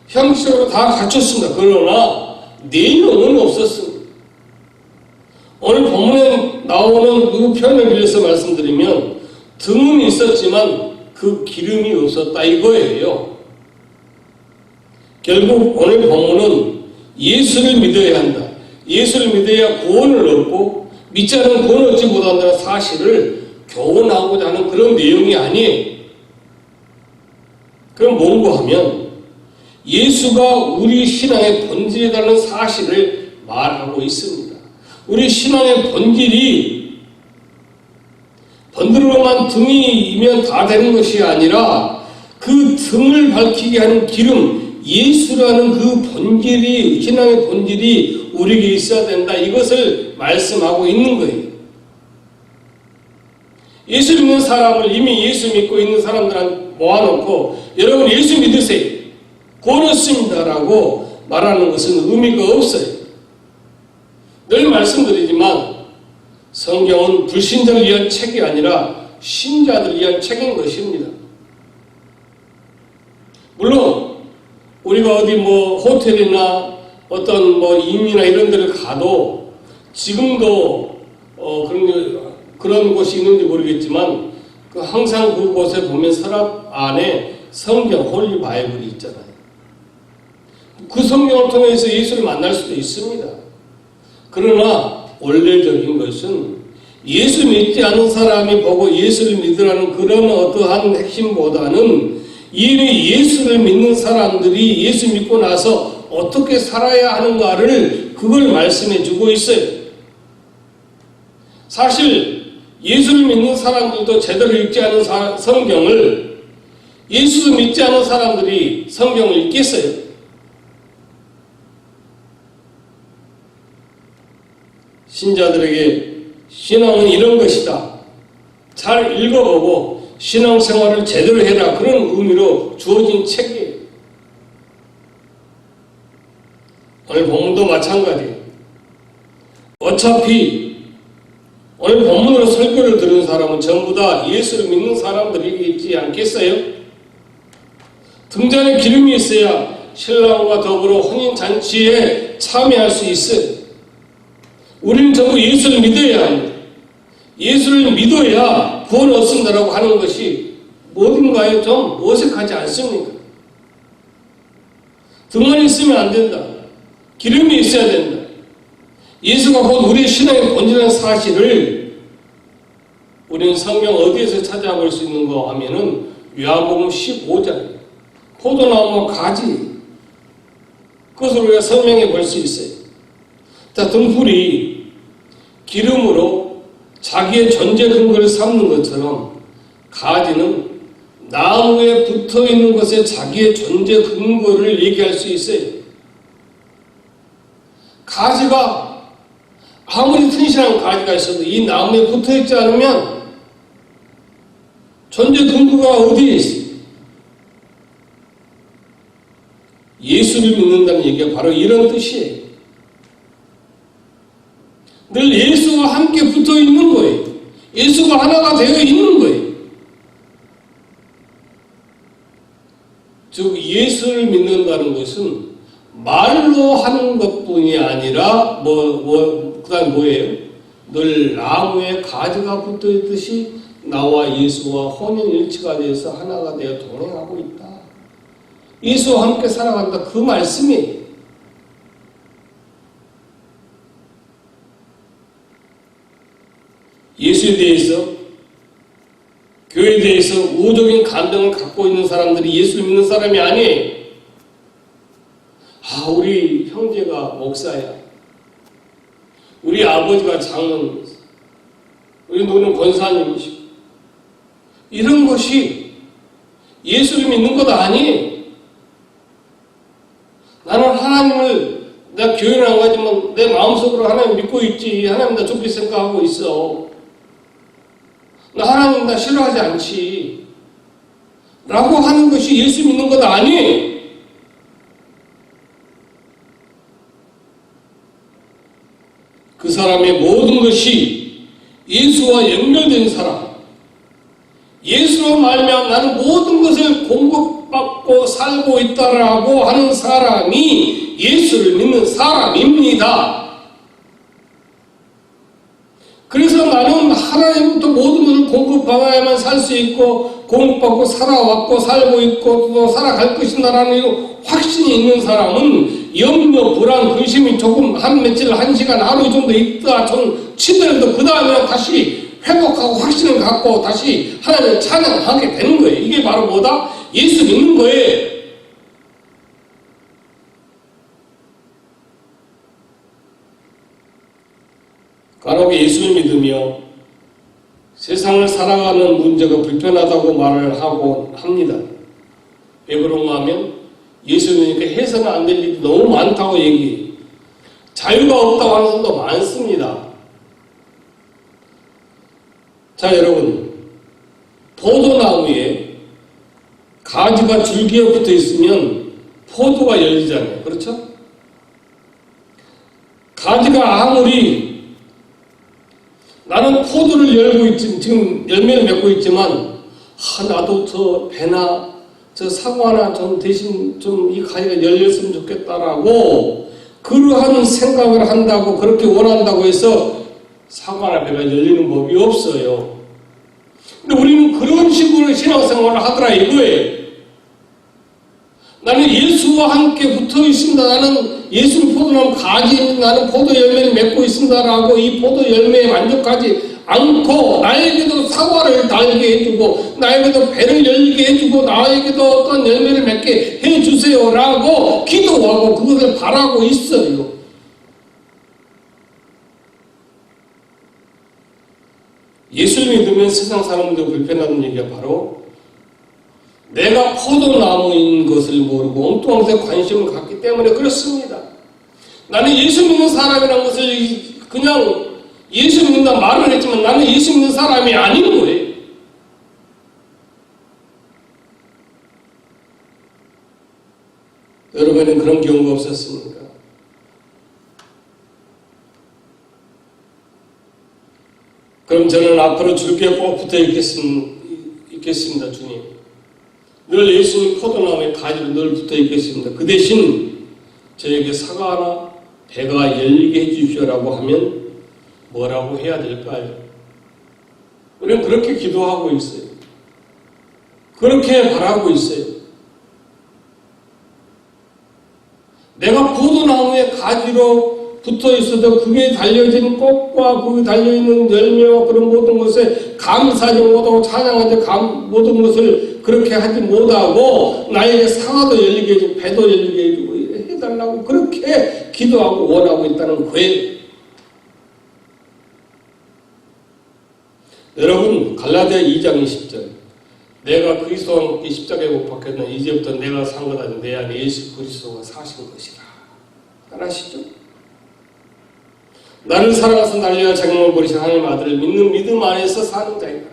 형식적으로 다 갖췄습니다. 그러나 내용은 없었습니다. 오늘 본문에 나오는 그 표현을 빌려서 말씀드리면 등은 있었지만 그 기름이 없었다 이거예요. 결국 오늘 본문은 예수를 믿어야 한다. 예수를 믿어야 구원을 얻고 믿지 않으면 구원을 얻지 못한다는 사실을 교훈하고자 하는 그런 내용이 아니에요. 그럼 뭔가 하면 예수가 우리 신앙의 본질이라는 사실을 말하고 있습니다. 우리 신앙의 본질이 번드러만 등이면 다 되는 것이 아니라 그 등을 밝히게 하는 기름, 예수라는 그 본질이, 신앙의 본질이 우리에게 있어야 된다. 이것을 말씀하고 있는 거예요. 예수 믿는 사람을 이미 예수 믿고 있는 사람들한테 모아놓고 여러분 예수 믿으세요. 구원 얻습니다라고 말하는 것은 의미가 없어요. 늘 말씀드리지만 성경은 불신자를 위한 책이 아니라 신자들을 위한 책인 것입니다. 물론 우리가 어디 호텔이나 어떤 임이나 이런 데를 가도 지금도 그런 곳이 있는지 모르겠지만 항상 그곳에 보면 서랍 안에 성경 홀리 바이블이 있잖아요. 그 성경을 통해서 예수를 만날 수도 있습니다. 그러나 원래적인 것은 예수 믿지 않는 사람이 보고 예수를 믿으라는 그런 어떠한 핵심보다는 이미 예수를 믿는 사람들이 예수 믿고 나서 어떻게 살아야 하는가를 그걸 말씀해 주고 있어요. 사실 예수를 믿는 사람들도 제대로 읽지 않은 성경을 예수를 믿지 않은 사람들이 성경을 읽겠어요? 신자들에게 신앙은 이런 것이다. 잘 읽어보고 신앙생활을 제대로 해라. 그런 의미로 주어진 책이에요. 오늘 본문도 마찬가지예요. 어차피 오늘 본문으로 설교를 들은 사람은 전부 다 예수를 믿는 사람들이 있지 않겠어요? 등잔에 기름이 있어야 신랑과 더불어 혼인잔치에 참여할 수 있어요. 우리는 전부 예수를 믿어야 합니다. 예수를 믿어야 구원 얻습니다라고 하는 것이 어딘가에 좀 어색하지 않습니까? 등만 있으면 안 된다. 기름이 있어야 된다. 예수가 곧 우리의 신앙의 본질이라는 사실을 우리는 성경 어디에서 찾아볼 수 있는가 하면은 요한복음 15장 포도나무와 가지, 그것을 우리가 설명해 볼 수 있어요. 자, 등불이 기름으로 자기의 존재 근거를 삼는 것처럼 가지는 나무에 붙어 있는 것에 자기의 존재 근거를 얘기할 수 있어요. 가지가 아무리 튼실한 가지가 있어도 이 나무에 붙어 있지 않으면 존재 근거가 어디에 있어요? 예수를 믿는다는 얘기가 바로 이런 뜻이에요. 늘 예수와 함께 붙어 있는 거예요. 예수가 하나가 되어 있는 거예요. 즉 예수를 믿는다는 것은 말로 하는 것뿐이 아니라 그다음 뭐예요? 늘 나무에 가지가 붙어 있듯이 나와 예수와 혼연일치가 되어서 하나가 되어 동행하고 있다. 예수와 함께 살아간다. 그 말씀이에요. 예수에 대해서, 교회에 대해서 우호적인 감정을 갖고 있는 사람들이 예수를 믿는 사람이 아니에요. 우리 형제가 목사야. 우리 아버지가 장로님. 우리 노는 권사님이시고. 이런 것이 예수를 믿는 것 아니에요. 나는 하나님을, 내가 교회는 안 가지만 내 마음속으로 하나님 믿고 있지. 하나님 나 좋게 생각하고 있어. 나 하나님 나 싫어하지 않지. 라고 하는 것이 예수 믿는 것 아니에요. 그 사람의 모든 것이 예수와 연결된 사람, 예수로 말미암아 나는 모든 것을 공급받고 살고 있다라고 하는 사람이 예수를 믿는 사람입니다. 그래서 나는 하나님부터 모든 것을 공급받아야만 살 수 있고 공급받고 살아왔고 살고 있고 또 살아갈 것이다라는 확신이 있는 사람은 염려, 불안, 근심이 조금 한 며칠, 한 시간, 하루 정도 있다 좀 치더라도 그 다음에 다시 회복하고 확신을 갖고 다시 하나님을 찬양하게 되는 거예요. 이게 바로 뭐다? 예수 믿는 거예요. 간혹 예수를 믿으며 세상을 살아가는 문제가 불편하다고 말을 하고 합니다. 왜 그런가 하면 예수 믿으니까 해서는 안 될 일이 너무 많다고 얘기해요. 자유가 없다고 하는 사람도 많습니다. 자, 여러분, 포도나무에 가지가 줄기에 붙어 있으면 포도가 열리잖아요. 그렇죠? 가지가 아무리 나는 포도를 열고 있지, 지금 열매를 맺고 있지만, 나도 저 배나 저 사과나 좀 대신 좀 이 가지가 열렸으면 좋겠다라고 그러한 생각을 한다고 그렇게 원한다고 해서 사과나 배가 열리는 법이 없어요. 근데 우리는 그런 식으로 신앙생활을 하더라 이거예요. 나는 예수와 함께 붙어 있습니다. 나는 예수는 포도나무 가지, 나는 포도 열매를 맺고 있습니다라고 이 포도 열매에 만족하지 않고 나에게도 사과를 달게 해주고 나에게도 배를 열리게 해주고 나에게도 어떤 열매를 맺게 해주세요라고 기도하고 그것을 바라고 있어요. 예수를 믿으면 세상 사람들 불편하는 얘기가 바로 내가 포도나무인 것을 모르고 엉뚱한 것에 관심을 갖기 때문에 그렇습니다. 나는 예수 믿는 사람이라는 것을 그냥 예수 믿는다 말을 했지만 나는 예수 믿는 사람이 아닌 거예요. 여러분은 그런 경우가 없었습니까? 그럼 저는 앞으로 줄기에 꼭 붙어 있겠습니다, 주님. 늘 예수님 포도나무에 가지로 늘 붙어 있겠습니다. 그 대신 저에게 사과나 배가 열리게 해주십시오라고 하면 뭐라고 해야 될까요? 우리는 그렇게 기도하고 있어요. 그렇게 바라고 있어요. 내가 포도나무에 가지로 붙어 있어도 그게 달려진 꽃과 그 달려있는 열매와 그런 모든 것에 감사하지 못하고 찬양하지 모든 것을 그렇게 하지 못하고 나에게 상아도 열리게 해주고 배도 열리게 해주고 해달라고 그렇게 기도하고 원하고 있다는 거예요. 여러분, 갈라디아 2장 20절, 내가 그리스도와 함께 십자가에 못 박혔나 이제부터 내가 산 것 아니라 내 안에 예수 그리스도가 사신 것이라. 알아시죠? 나를 사랑하사 날려야 장명을 버리신 하나님의 아들을 믿는 믿음 안에서 사는 자이다.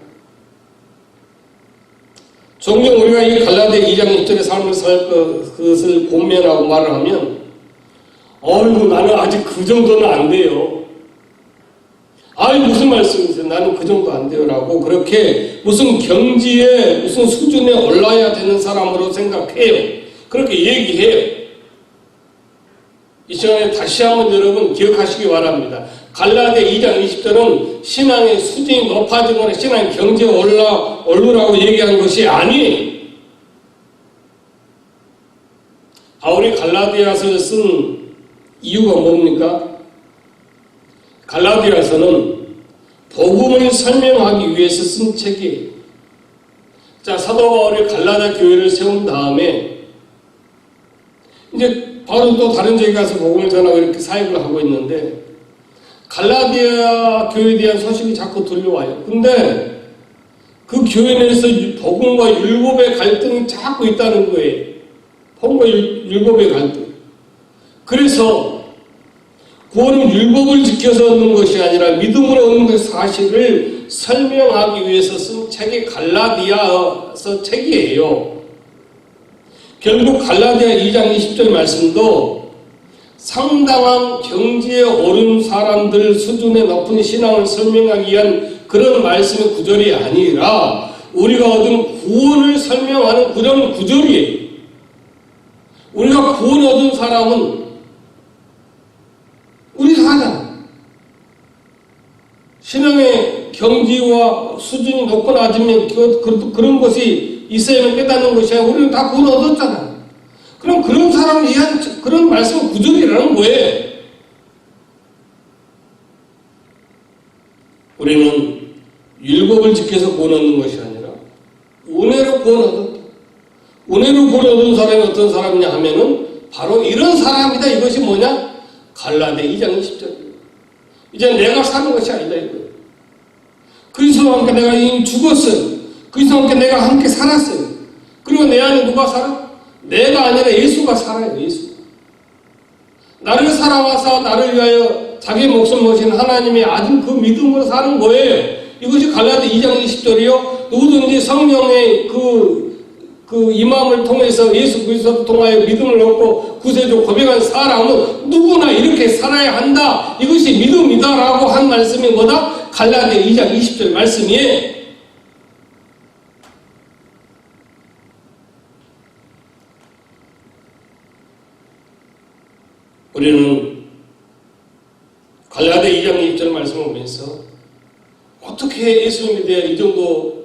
종종 우리가 이 갈라디아 2장 20절의 삶을 살 것을 고면하고 말을 하면 나는 아직 그 정도는 안 돼요. 무슨 말씀이세요? 나는 그 정도 안 돼요. 라고 그렇게 무슨 경지에 무슨 수준에 올라야 되는 사람으로 생각해요. 그렇게 얘기해요. 이 시간에 다시 한번 여러분 기억하시기 바랍니다. 갈라디아 2장 20절은 신앙의 수준이 높아지거나 신앙의 경지에 오르라고 얘기한 것이 아니에요. 바울이 갈라디아서를 쓴 이유가 뭡니까? 갈라디아서는 복음을 설명하기 위해서 쓴 책이에요. 자, 사도 바울이 갈라디아 교회를 세운 다음에 이제 바울은 또 다른 지역에 가서 복음을 전하고 이렇게 사역을 하고 있는데 갈라디아 교회에 대한 소식이 자꾸 들려와요. 근데 그 교회 내에서 복음과 율법의 갈등이 자꾸 있다는 거예요. 복음과 율법의 갈등. 그래서 구원은 율법을 지켜서 얻는 것이 아니라 믿음으로 얻는 것의 사실을 설명하기 위해서 쓴 책이 갈라디아서 책이에요. 결국 갈라디아 2장 20절 말씀도 상당한 경지에 오른 사람들 수준의 높은 신앙을 설명하기 위한 그런 말씀의 구절이 아니라 우리가 얻은 구원을 설명하는 그런 구절이에요. 우리가 구원 얻은 사람은 우리 사잖아. 신앙의 경지와 수준이 높고 낮으면 그런 것이 있어야만 깨닫는 것이 아니라 우리는 다 구원 얻었잖아. 그럼 그런 사람을 위한 그런 말씀은 구절이라는 거예요. 우리는 율법을 지켜서 구원 얻는 것이 아니라 은혜로 구원 얻었다. 은혜로 구원 얻은 사람이 어떤 사람이냐 하면은 바로 이런 사람이다. 이것이 뭐냐? 갈라디아 2장 20절이에요. 이제 내가 사는 것이 아니다 이거예요. 그리스도와 함께 내가 이미 죽었어요. 그리스도와 함께 내가 함께 살았어요. 그리고 내 안에 누가 살아? 내가 아니라 예수가 살아요. 예수. 나를 사랑하사 나를 위하여 자기 목숨 거신 하나님의 아들 그 믿음으로 사는 거예요. 이것이 갈라디아 2장 20절이요. 누구든지 성령의 그 임함을 통해서 예수 그리스도를 통하여 믿음을 얻고 구세주 고백한 사람은 누구나 이렇게 살아야 한다. 이것이 믿음이다라고 한 말씀이 뭐다? 갈라디아 2장 20절 말씀이에요. 우리는 갈라디아 2장 20절 말씀을 보면서 어떻게 예수님에 대해 이 정도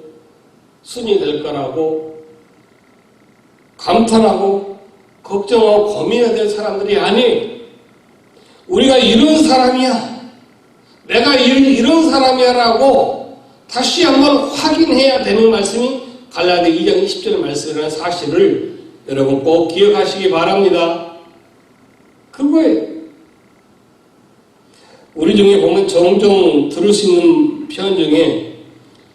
순위 될까라고 감탄하고 걱정하고 고민해야 될 사람들이 아니에요. 우리가 이런 사람이야. 내가 이런 사람이야 라고 다시 한번 확인해야 되는 말씀이 갈라디아 2장 20절 말씀이라는 사실을 여러분 꼭 기억하시기 바랍니다. 그거예요. 우리 중에 보면 종종 들을 수 있는 표현 중에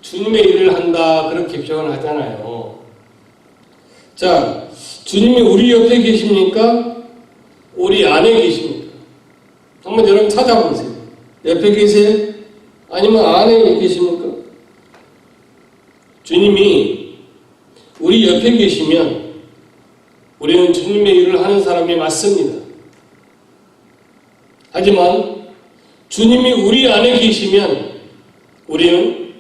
주님의 일을 한다 그렇게 표현하잖아요. 자, 주님이 우리 옆에 계십니까? 우리 안에 계십니까? 한번 여러분 찾아보세요. 옆에 계세요? 아니면 안에 계십니까? 주님이 우리 옆에 계시면 우리는 주님의 일을 하는 사람이 맞습니다. 하지만 주님이 우리 안에 계시면 우리는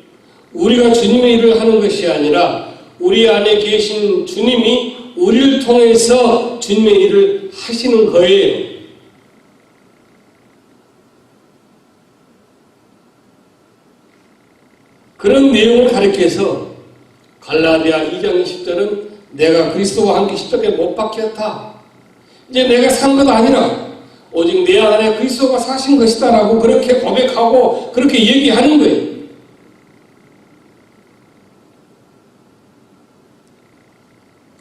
우리가 주님의 일을 하는 것이 아니라 우리 안에 계신 주님이 우리를 통해서 주님의 일을 하시는 거예요. 그런 내용을 가리켜서 갈라디아 2장 20절은 내가 그리스도와 함께 십자가에 못 박혔다. 이제 내가 산 것 아니라 오직 내 안에 그리스도가 사신 것이다라고 그렇게 고백하고 그렇게 얘기하는 거예요.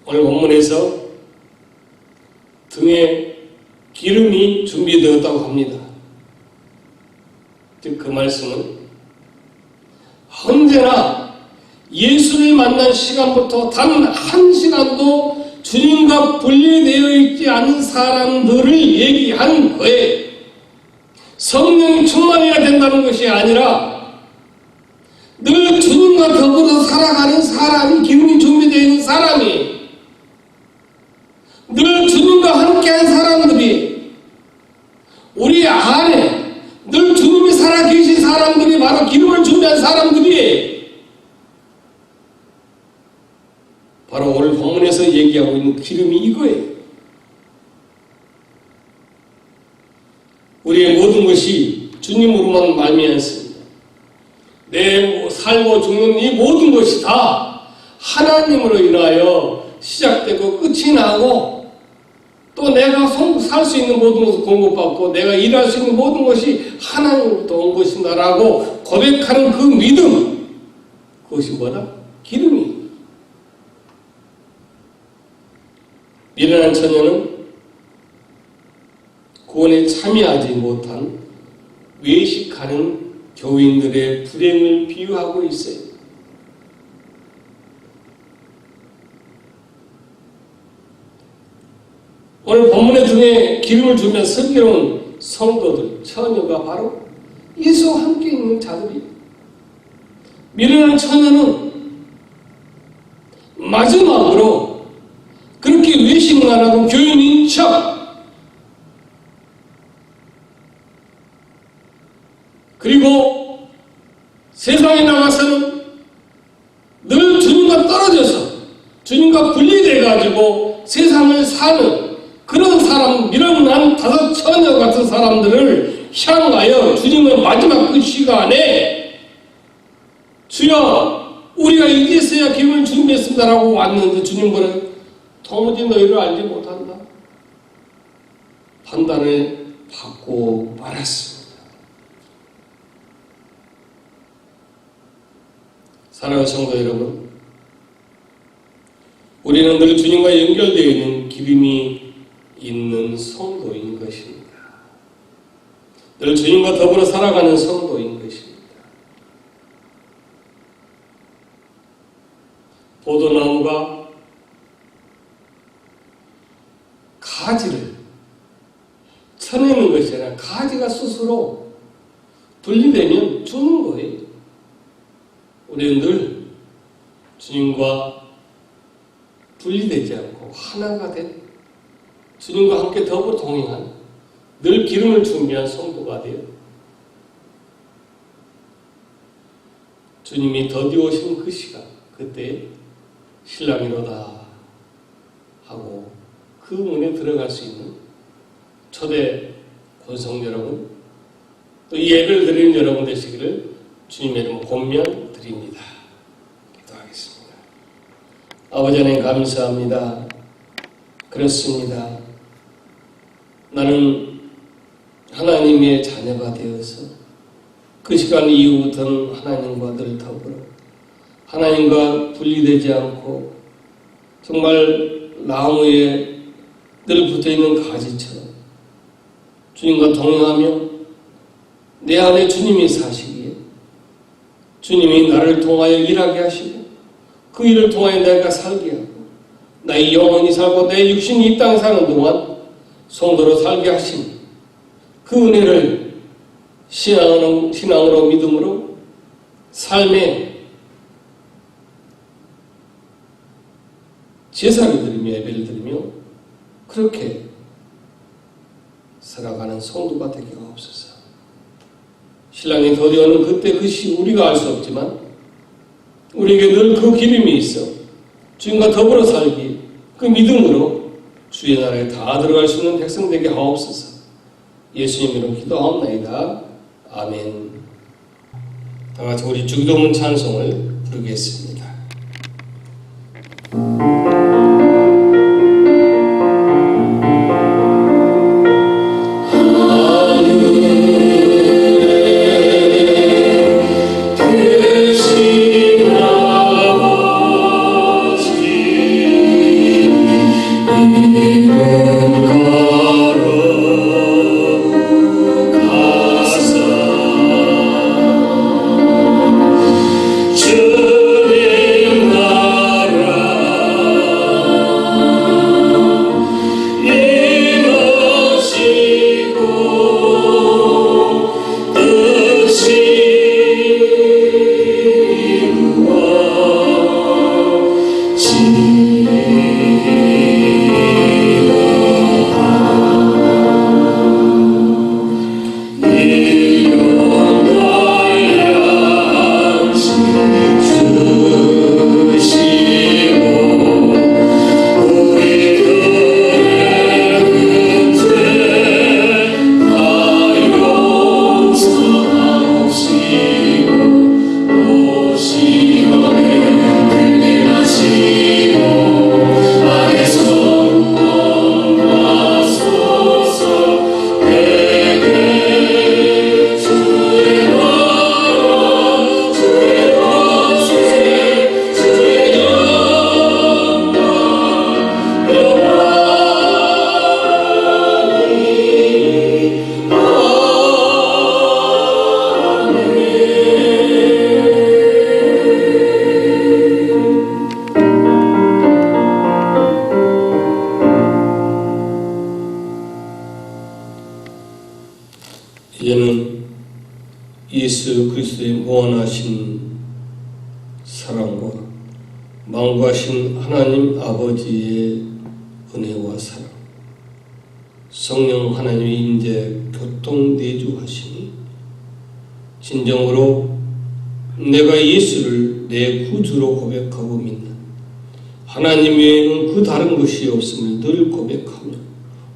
오늘 본문에서 등에 기름이 준비되었다고 합니다. 즉 그 말씀은 언제나 예수를 만난 시간부터 단 한 시간도 주님과 분리되어 있지 않은 사람들을 얘기하는 거예요. 성령이 충만해야 된다는 것이 아니라 늘 주님과 더불어 살아가는 사람이, 기름이 준비되어 있는 사람이, 늘 주님과 함께한 사람들이, 우리 안에 늘 주님이 살아계신 사람들이 바로 기름을 준비한 사람들이에요. 바로 오늘 본문에서 얘기하고 있는 기름이 이거예요. 우리의 모든 것이 주님으로만 말미암습니다. 내 살고 죽는 이 모든 것이 다 하나님으로 인하여 시작되고 끝이 나고, 또 내가 살 수 있는 모든 것을 공급받고 내가 일할 수 있는 모든 것이 하나님으로부터 온 것이다라고 고백하는 그 믿음, 그것이 뭐다? 기름이. 미련한 처녀는 구원에 참여하지 못한 외식하는 교인들의 불행을 비유하고 있어요. 오늘 본문의 등에 기름을 주면 슬기로운 성도들, 처녀가 바로 예수와 함께 있는 자들이에요. 미련한 처녀는 마지막으로 그렇게 외식을 안 하고 교인인 척, 그리고 세상에 나가서는 늘 주님과 떨어져서 주님과 분리돼가지고 세상을 사는 그런 사람, 미련한 다섯 처녀 같은 사람들을 향하여 주님의 마지막 그 시간에 주여 우리가 이제서야 기름을 준비했습니다라고 왔는데 주님은 도무지 너희를 알지 못한다. 판단을 받고 말았습니다. 사랑하는 성도 여러분, 우리는 늘 주님과 연결되어 있는 기름이 있는 성도인 것입니다. 늘 주님과 더불어 살아가는 성도인 것입니다. 포도나무가 가지를 쳐내는 것이 아니라 가지가 스스로 분리되면 죽는 거예요. 우리는 늘 주님과 분리되지 않고 하나가 된, 주님과 함께 더불어 동행한, 늘 기름을 준비한 성도가 되어 주님이 더디어 오시는 그 시간, 그때 신랑이로다 하고 그 문에 들어갈 수 있는 초대 권성 여러분, 또 이 예배를 드리는 여러분 되시기를 주님의 이름으로 권면 드립니다. 기도하겠습니다. 아버지 하나님 감사합니다. 그렇습니다. 나는 하나님의 자녀가 되어서 그 시간 이후부터는 하나님과 늘 더불어 하나님과 분리되지 않고 정말 나무에 늘 붙어있는 가지처럼 주님과 동행하며 내 안에 주님이 사시기에 주님이 나를 통하여 일하게 하시고 그 일을 통하여 내가 살게 하고 나의 영혼이 살고 내 육신이 이 땅에 사는 동안 성도로 살게 하신 그 은혜를 신앙으로 믿음으로 삶에 제사를 드리며 예배를 드리며 그렇게 살아가는 성도가 되게 하옵소서. 신랑이 더디어는 그때 그 시 우리가 알 수 없지만 우리에게 늘 그 기름이 있어 주님과 더불어 살기, 그 믿음으로 주의 나라에 다 들어갈 수 있는 백성 되게 하옵소서. 예수님 이름으로 기도하옵나이다. 아멘. 다 같이 우리 주기도문 찬송을 부르겠습니다. 사랑과 망구하신 하나님 아버지의 은혜와 사랑, 성령 하나님의 임재 교통 내주하시니 진정으로 내가 예수를 내 구주로 고백하고 믿는 하나님 외에는 그 다른 것이 없음을 늘 고백하며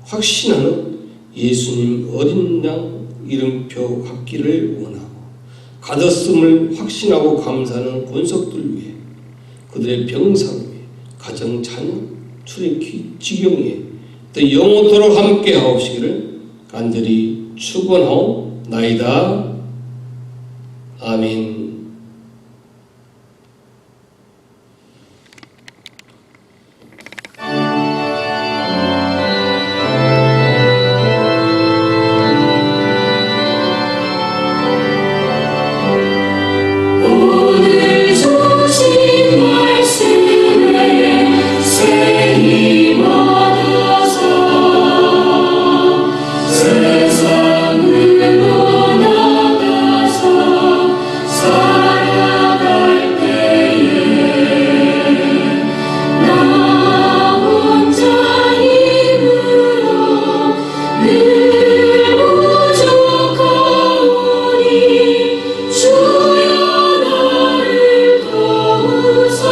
확신하는 예수님 어린 양 이름표 갖기를 원하고 가졌음을 확신하고 감사하는 권속들 위해 그들의 병상 위에 가정 자녀 출애기 지경에 또 영원토록 함께 하옵시기를 간절히 축원하옵나이다. 아멘. 주여 나를 도우사